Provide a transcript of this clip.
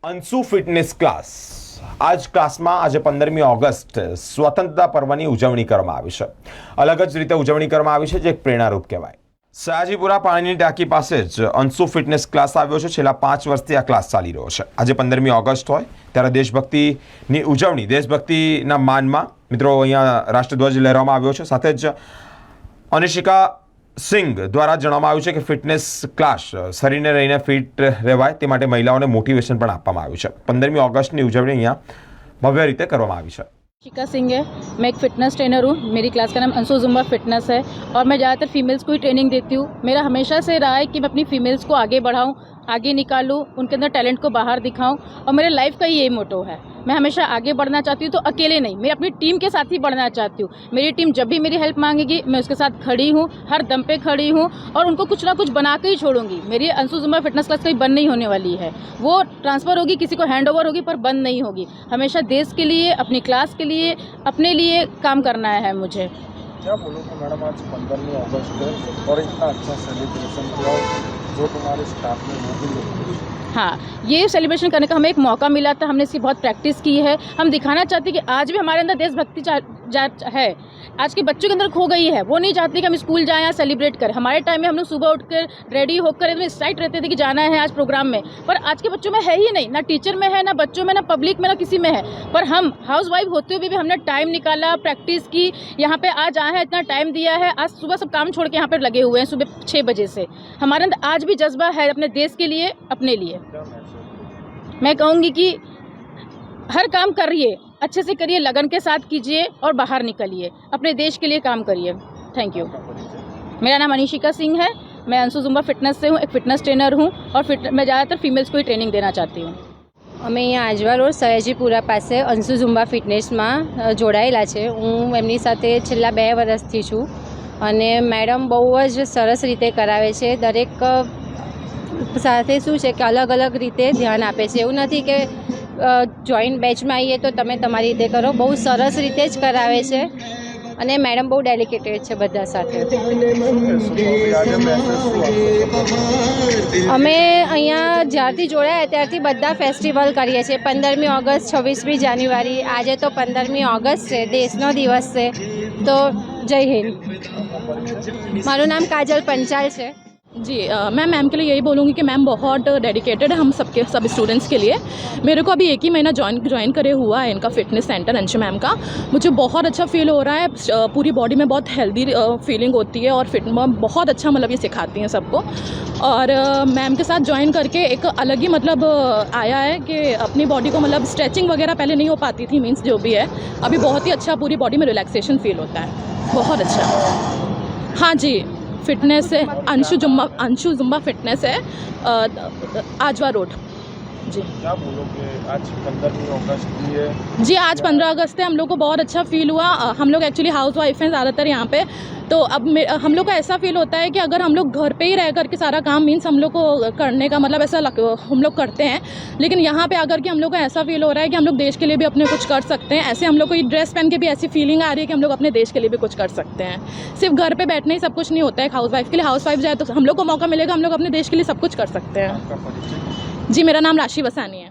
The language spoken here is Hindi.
અંશુ ફિટનેસ ક્લાસ આજ ક્લાસમાં આજે 15મી ઓગસ્ટ સ્વતંત્રતા પર્વની ઉજવણી કરવામાં આવી છે. અલગ જ રીતે ઉજવણી કરવામાં આવી છે જે એક પ્રેરણારૂપ કહેવાય. સયાજીપુરા પાણીની ટાંકી પાસે જ અંશુ ફિટનેસ ક્લાસ આવ્યો છે. છેલ્લા 5 વર્ષથી આ ક્લાસ ચાલી રહ્યો છે. આજે 15મી ઓગસ્ટ હોય ત્યારે દેશભક્તિની ઉજવણી, દેશભક્તિના માનમાં મિત્રો અહીંયા રાષ્ટ્રધ્વજ લહેરાવવામાં આવ્યો છે. સાથે જ અનિશિકા સિંઘ દ્વારા જણાવવામાં આવ્યું છે કે ફિટનેસ ક્લાસ શરીરને રહીને ફિટ રહેવાય તે માટે મહિલાઓને મોટિવેશન પણ આપવામાં આવ્યું છે. 15મી ઓગસ્ટની ઉજવણી અહીંયા ભવ્ય રીતે કરવામાં આવી છે. शिका सिंह है, मैं एक फ़िटनेस ट्रेनर हूँ. मेरी क्लास का नाम अंशु जुम्बा फिटनेस है और मैं ज़्यादातर फीमेल्स को ही ट्रेनिंग देती हूँ. मेरा हमेशा से रहा है कि मैं अपनी फीमेल्स को आगे बढ़ाऊँ, आगे निकालूँ, उनके अंदर टैलेंट को बाहर दिखाऊँ और मेरे लाइफ का ये मोटो है. मैं हमेशा आगे बढ़ना चाहती हूँ, तो अकेले नहीं, मैं अपनी टीम के साथ ही बढ़ना चाहती हूँ. मेरी टीम जब भी मेरी हेल्प मांगेगी मैं उसके साथ खड़ी हूँ, हर दम पे खड़ी हूँ और उनको कुछ ना कुछ बना के ही छोड़ूंगी. मेरी अंशु जुम्बा फिटनेस क्लास कहीं बंद नहीं होने वाली है. वो ट्रांसफ़र होगी, किसी को हैंड ओवर होगी, पर बंद नहीं होगी. हमेशा देश के लिए, अपनी क्लास के लिए, अपने लिए काम करना है मुझे. क्या बोलोगे मैडम, आज 15वीं अगस्त है और इतना अच्छा सेलिब्रेशन किया जो तुम्हारे स्टाफ ने वो भी हाँ, ये सेलिब्रेशन करने का हमें एक मौका मिला था. हमने इसकी बहुत प्रैक्टिस की है. हम दिखाना चाहते हैं कि आज भी हमारे अंदर देशभक्ति है. आज के बच्चों के अंदर खो गई है. वो नहीं चाहते कि हम स्कूल जाएं या सेलिब्रेट करें. हमारे टाइम में हम लोग सुबह उठकर रेडी होकर एकदम एक्साइट रहते थे कि जाना है आज प्रोग्राम में. पर आज के बच्चों में है ही नहीं, ना टीचर में है, ना बच्चों में, ना पब्लिक में, ना किसी में है. पर हम हाउस वाइफ होते हुए भी हमने टाइम निकाला, प्रैक्टिस की, यहाँ पे आज आए हैं, इतना टाइम दिया है. आज सुबह सब काम छोड़ के यहाँ पर लगे हुए हैं सुबह 6 बजे से. हमारे अंदर आज भी जज्बा है अपने देश के लिए, अपने लिए. मैं कहूँगी कि हर काम करिए, अच्छे से करिए, लगन के साथ कीजिए और बाहर निकलिए, अपने देश के लिए काम करिए. Thank you. मेरा नाम अनिशिका सिंह है. मैं अंशु जुम्बा फिटनेस से हूँ, एक फ़िटनेस ट्रेनर हूँ और मैं ज़्यादातर फीमेल्स को ही ट्रेनिंग देना चाहती हूँ. અમે અહીંયા આજવા રોડ સયાજીપુરા પાસે અંશુ ઝુમ્બા ફિટનેસમાં જોડાયેલા છે. હું એમની સાથે છેલ્લા 2 વર્ષથી છું અને મેડમ બહુ જ સરસ રીતે કરાવે છે. દરેક સાથે શું છે કે અલગ અલગ રીતે ધ્યાન આપે છે. એવું નથી કે જોઈન્ટ બેચમાં આવીએ તો તમે તમારી રીતે કરો. બહુ સરસ રીતે જ કરાવે છે અને મેડમ બહુ ડેલિકેટેડ છે બધા સાથે. અમે અહીંયા જ્યારથી જોડાયા ત્યારથી બધા ફેસ્ટિવલ કરીએ છીએ. 15મી ઓગસ્ટ, 26મી જાન્યુઆરી, આજે તો 15મી ઓગસ્ટ છે, દેશનો દિવસ છે. તો જય હિન્દ. મારું નામ કાજલ पंचाल છે. जी मैं मैम के लिए यही बोलूँगी कि मैम बहुत डेडिकेटेड है हम सब स्टूडेंट्स के लिए. मेरे को अभी 1 ही महीना ज्वाइन करे हुआ है इनका फिटनेस सेंटर अंशु मैम का. मुझे बहुत अच्छा फील हो रहा है. पूरी बॉडी में बहुत हेल्दी फीलिंग होती है और फिट बहुत अच्छा मतलब ये सिखाती हैं सबको. और मैम के साथ ज्वाइन करके एक अलग ही मतलब आया है कि अपनी बॉडी को मतलब स्ट्रेचिंग वगैरह पहले नहीं हो पाती थी, मीन्स जो भी है अभी बहुत ही अच्छा पूरी बॉडी में रिलैक्सेशन फील होता है. बहुत अच्छा. हाँ जी, फिटनेस है अंशु जुम्बा फिटनेस है आजवा रोड. जी क्या बोलोगे, आज 15वीं अगस्त भी है? जी आज 15 अगस्त है. हम लोग को बहुत अच्छा फील हुआ. हम लोग एक्चुअली हाउस वाइफ हैं ज़्यादातर यहाँ पे. तो अब हम लोग को ऐसा फील होता है कि अगर हम लोग घर पे ही रह करके सारा काम मीन्स हम लोग को करने का मतलब ऐसा हम लोग करते हैं. लेकिन यहाँ पे आकर के हम लोग को ऐसा फील हो रहा है कि हम लोग देश के लिए भी अपने कुछ कर सकते हैं. ऐसे हम लोग को ये ड्रेस पहन के भी ऐसी फीलिंग आ रही है कि हम लोग अपने देश के लिए भी कुछ कर सकते हैं. सिर्फ घर पे बैठने ही सब कुछ नहीं होता है. हाउस वाइफ के लिए हाउस वाइफ जाए तो हम लोग को मौका मिलेगा, हम लोग अपने देश के लिए सब कुछ कर सकते हैं. जी मेरा नाम राशि बसानी है.